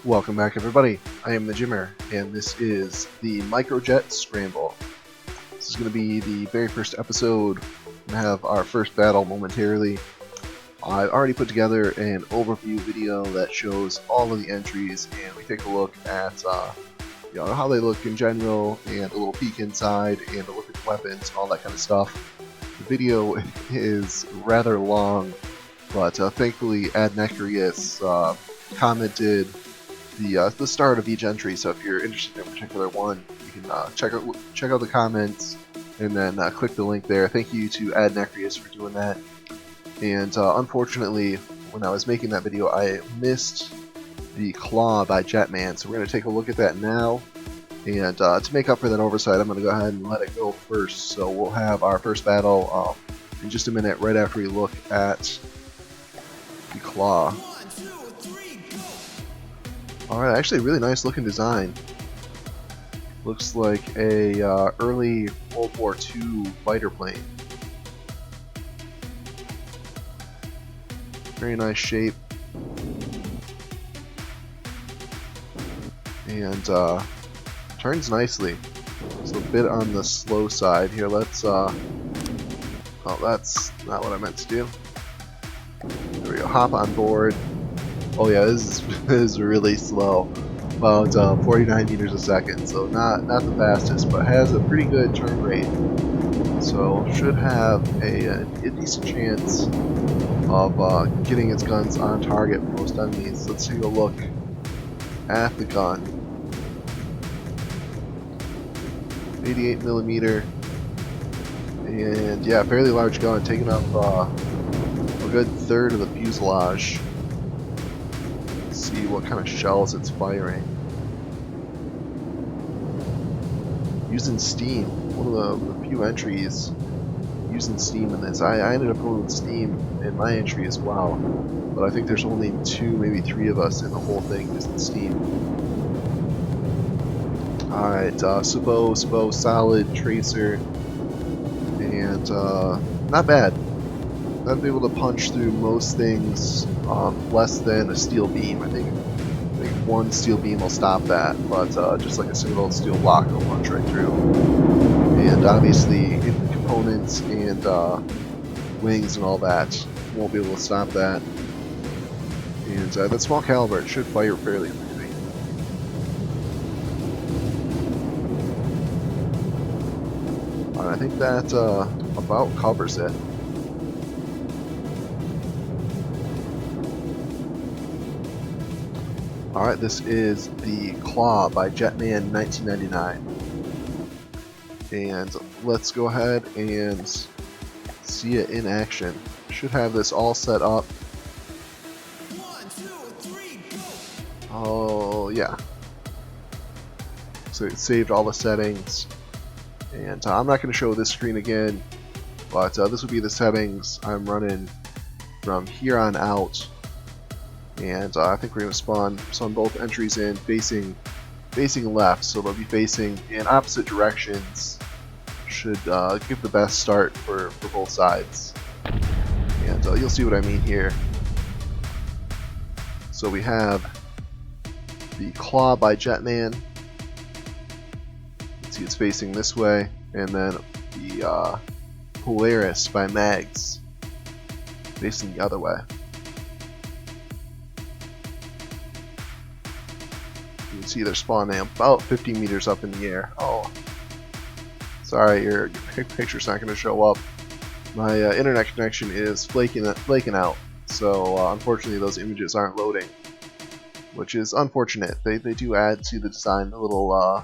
Welcome back, everybody. I am the Jimmer, and this is the Microjet Scramble. This is going to be the very first episode. We're going to have our first battle momentarily. I've already put together an overview video that shows all of the entries, and we take a look at how they look in general, and a little peek inside, and a look at weapons, all that kind of stuff. The video is rather long, but thankfully Adnecreus commented the start of each entry, so if you're interested in a particular one, you can check out the comments and then click the link there. Thank you to Adnecreus for doing that. And unfortunately, when I was making that video, I missed the Claw by Jetman, so we're going to take a look at that now. And to make up for that oversight, I'm going to go ahead and let it go first. So we'll have our first battle in just a minute, right after we look at the Claw. Alright, actually a really nice looking design. Looks like a early World War II fighter plane. Very nice shape. And turns nicely. It's a bit on the slow side here. Let's oh, that's not what I meant to do. There we go, hop on board. Oh yeah, this is really slow, about 49 meters a second, so not the fastest, but has a pretty good turn rate. So should have a decent chance of getting its guns on target for most enemies. Let's take a look at the gun. 88 millimeter, and yeah, fairly large gun, taking up a good third of the fuselage. See what kind of shells it's firing. Using steam, one of the few entries using steam in this. I ended up going with steam in my entry as well, but I think there's only 2, maybe 3 of us in the whole thing using steam. Alright, Sabo, solid, tracer, and not bad. I'd be able to punch through most things less than a steel beam. I think one steel beam will stop that, but just like a single steel block will punch right through. And obviously, components and wings and all that won't be able to stop that. And that small caliber, it should fire fairly quickly. I think that about covers it. Alright, this is the Claw by Jetman 1999. And let's go ahead and see it in action. Should have this all set up. 1, 2, 3, go. Oh, yeah. So it saved all the settings. And I'm not going to show this screen again, but this will be the settings I'm running from here on out. And I think we're going to spawn both entries in facing left, so they'll be facing in opposite directions. Should give the best start for both sides. And you'll see what I mean here. So we have the Claw by Jetman. Let's see, it's facing this way, and then the Polaris by Mags facing the other way. You can see they're spawning about 50 meters up in the air. Oh, sorry, your picture's not going to show up. My internet connection is flaking out, so unfortunately those images aren't loading, which is unfortunate. They do add to the design a little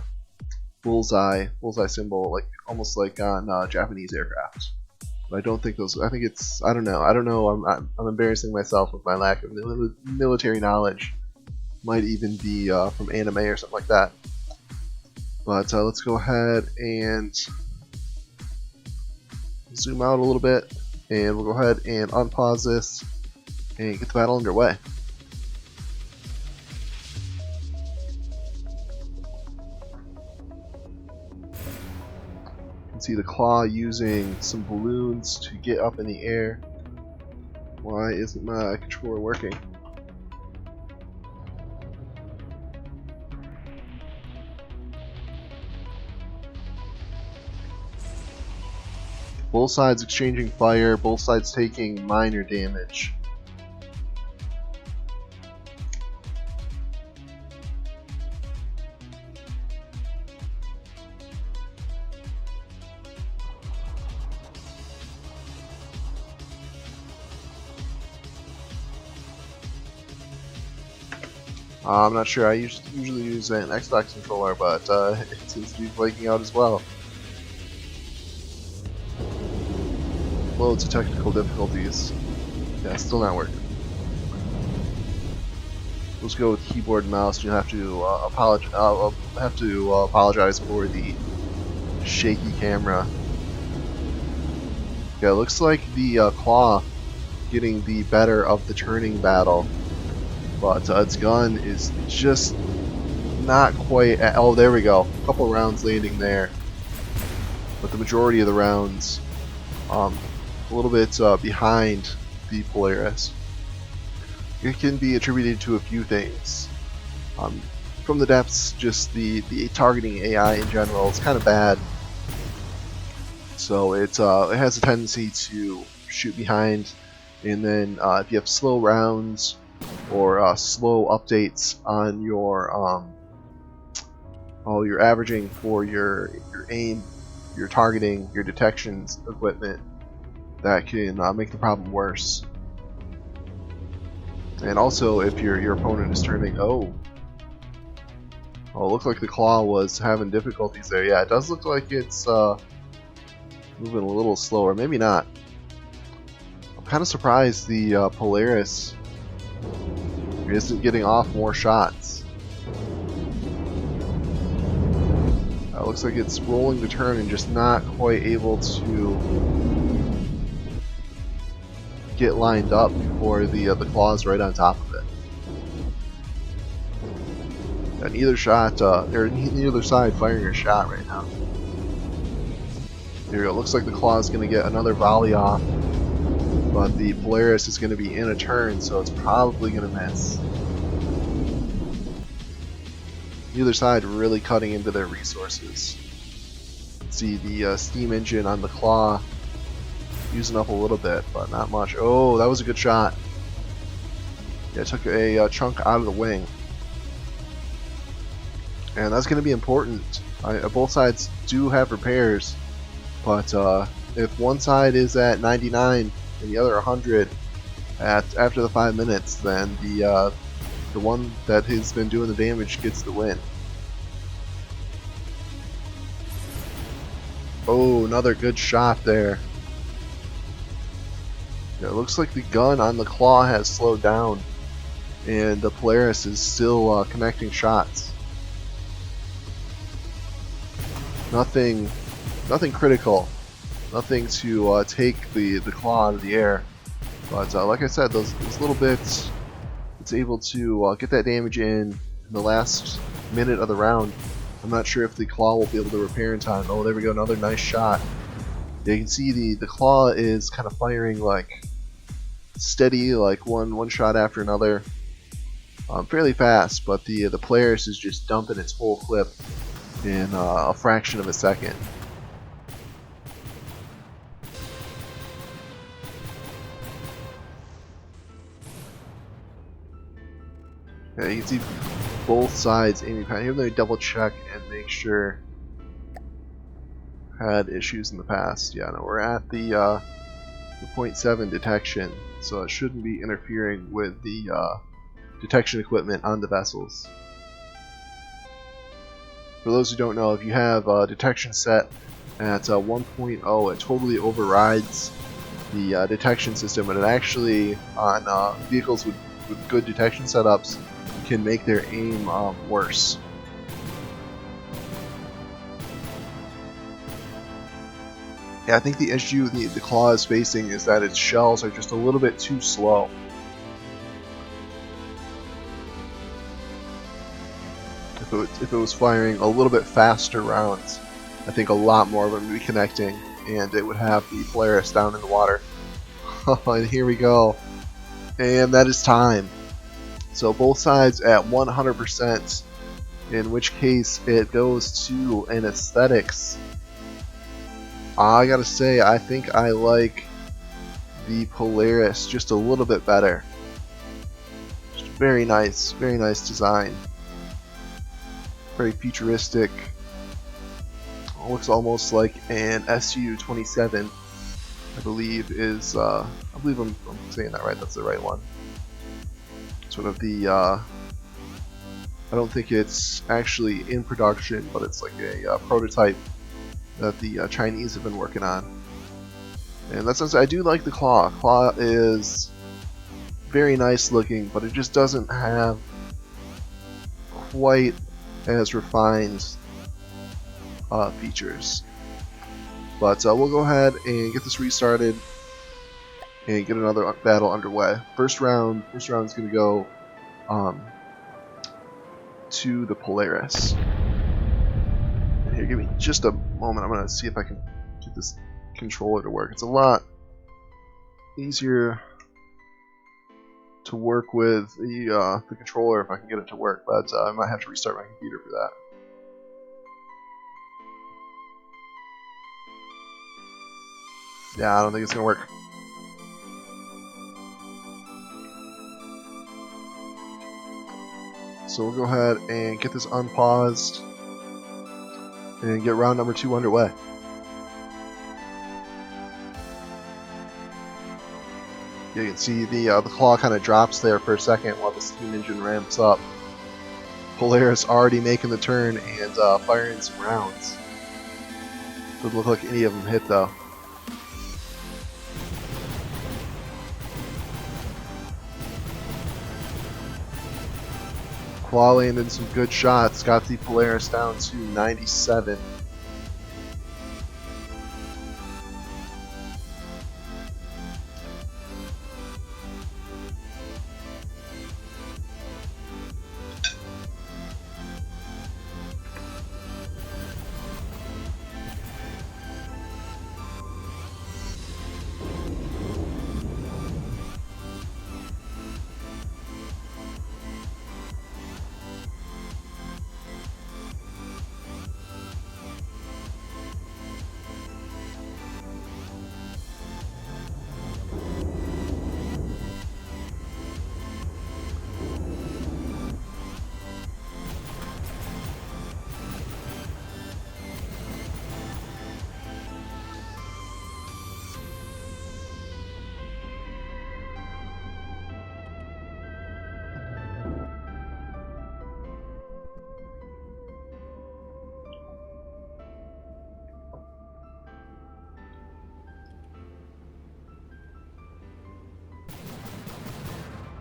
bullseye symbol, like almost like on Japanese aircraft. But I don't think those. I think it's. I don't know. I'm embarrassing myself with my lack of military knowledge. Might even be from anime or something like that. But let's go ahead and zoom out a little bit, and we'll go ahead and unpause this and get the battle underway. You can see the Claw using some balloons to get up in the air. Why isn't my controller working? Both sides exchanging fire, both sides taking minor damage. I'm not sure, I usually use an Xbox controller, but it seems to be breaking out as well. Loads of technical difficulties. Yeah, still not working. Let's go with keyboard and mouse. You have to apologize for the shaky camera. Yeah, it looks like the claw getting the better of the turning battle. But its gun is just not quite at, oh, there we go. A couple rounds landing there. But the majority of the rounds a little bit behind the Polaris. It can be attributed to a few things. From the depths, just the targeting AI in general is kind of bad. So it has a tendency to shoot behind, and then if you have slow rounds or slow updates on your averaging for your aim, your targeting, your detections equipment, that can make the problem worse. And also, if your opponent is turning, oh, it looks like the claw was having difficulties there. Yeah, it does look like it's moving a little slower. Maybe not. I'm kind of surprised the Polaris isn't getting off more shots. Looks like it's rolling the turn and just not quite able to get lined up before the claw's right on top of it. And either shot, or neither side firing a shot right now. There we go. Looks like the claw is going to get another volley off, but the Polaris is going to be in a turn, so it's probably going to miss. Neither side really cutting into their resources. See the steam engine on the claw using up a little bit, but not much. Oh, that was a good shot. Yeah, it took a chunk out of the wing. And that's going to be important. Both sides do have repairs, but if one side is at 99 and the other 100 after the 5 minutes, then the one that has been doing the damage gets the win. Oh, another good shot there. Yeah, it looks like the gun on the claw has slowed down, and the Polaris is still connecting shots. Nothing critical. Nothing to take the claw out of the air. But like I said, those little bits, it's able to get that damage in the last minute of the round. I'm not sure if the claw will be able to repair in time. Oh, there we go, another nice shot. Yeah, you can see the claw is kind of firing like steady, like one shot after another, fairly fast. But the Polaris is just dumping its whole clip in a fraction of a second. Yeah, you can see both sides aiming behind. Here they double check and make sure. Had issues in the past. Yeah, no, we're at the 0.7 detection, so it shouldn't be interfering with the detection equipment on the vessels. For those who don't know, if you have a detection set at 1.0, it totally overrides the detection system, and it actually, on vehicles with good detection setups, can make their aim worse. Yeah, I think the issue the claw is facing is that its shells are just a little bit too slow. If it was firing a little bit faster rounds, I think a lot more of them would be connecting, and it would have the Polaris down in the water. And here we go. And that is time. So both sides at 100%, in which case it goes to an aesthetics. I gotta say, I think I like the Polaris just a little bit better. Just very nice design. Very futuristic. Looks almost like an SU-27, I believe is, I believe I'm saying that right, that's the right one. Sort of the, I don't think it's actually in production, but it's like a prototype that the Chinese have been working on. And in that sense, I do like the claw. Claw is very nice looking, but it just doesn't have quite as refined features. But we'll go ahead and get this restarted and get another battle underway. First round is going to go to the Polaris. And here, give me just a moment. I'm going to see if I can get this controller to work. It's a lot easier to work with the controller if I can get it to work, but I might have to restart my computer for that. Yeah, I don't think it's going to work. So we'll go ahead and get this unpaused and get round number 2 underway. You can see the claw kind of drops there for a second while the steam engine ramps up. Polaris already making the turn and firing some rounds. Doesn't look like any of them hit though. Claw landed some good shots, got the Polaris down to 97.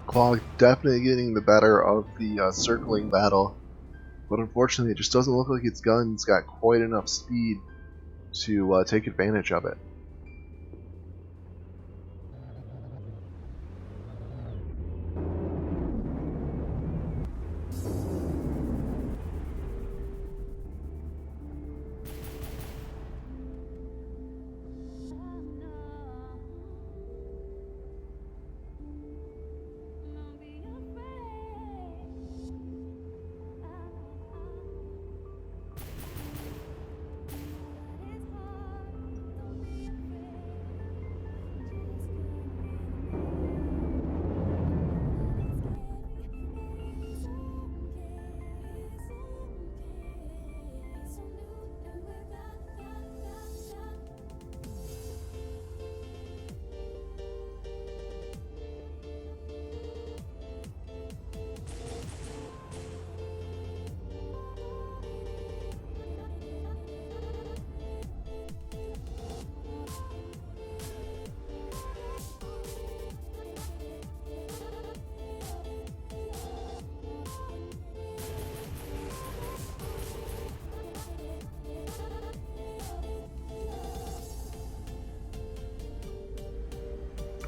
Claw definitely getting the better of the circling battle, but unfortunately it just doesn't look like its gun's got quite enough speed to take advantage of it.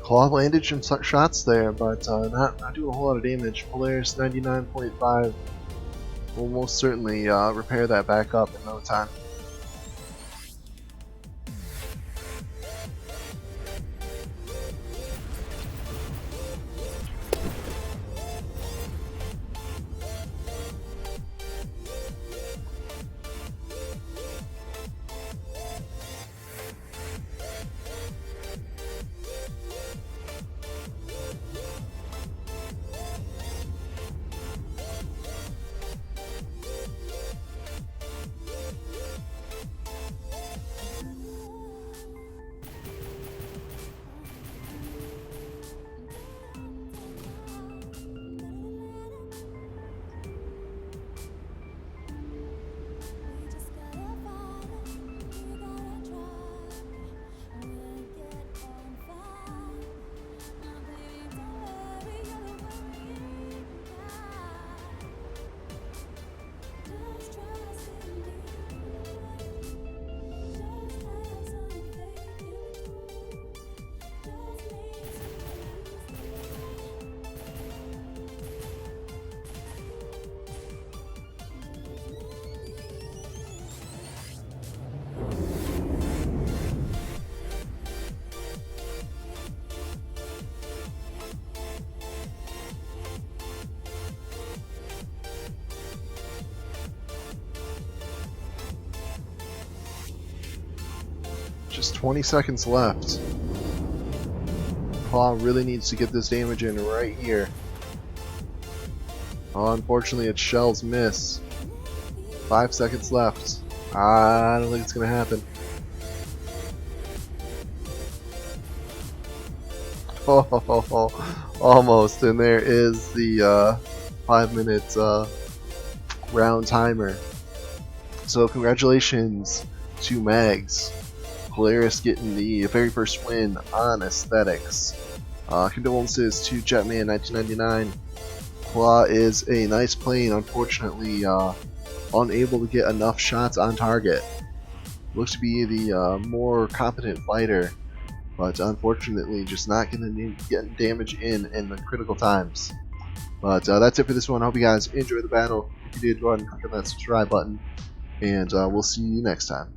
Claw landed some shots there, but not doing a whole lot of damage. Polaris 99.5 will most certainly repair that back up in no time. Just 20 seconds left. Claw really needs to get this damage in right here. Oh, unfortunately, its shells miss. 5 seconds left. I don't think it's going to happen. Oh, almost. And there is the 5-minute round timer. So congratulations to Mags. Polaris getting the very first win on Aesthetics. Condolences to Jetman1999. Claw is a nice plane, unfortunately unable to get enough shots on target. Looks to be the more competent fighter, but unfortunately just not going to get damage in the critical times. But that's it for this one. I hope you guys enjoyed the battle. If you did, go ahead and click on that subscribe button, and we'll see you next time.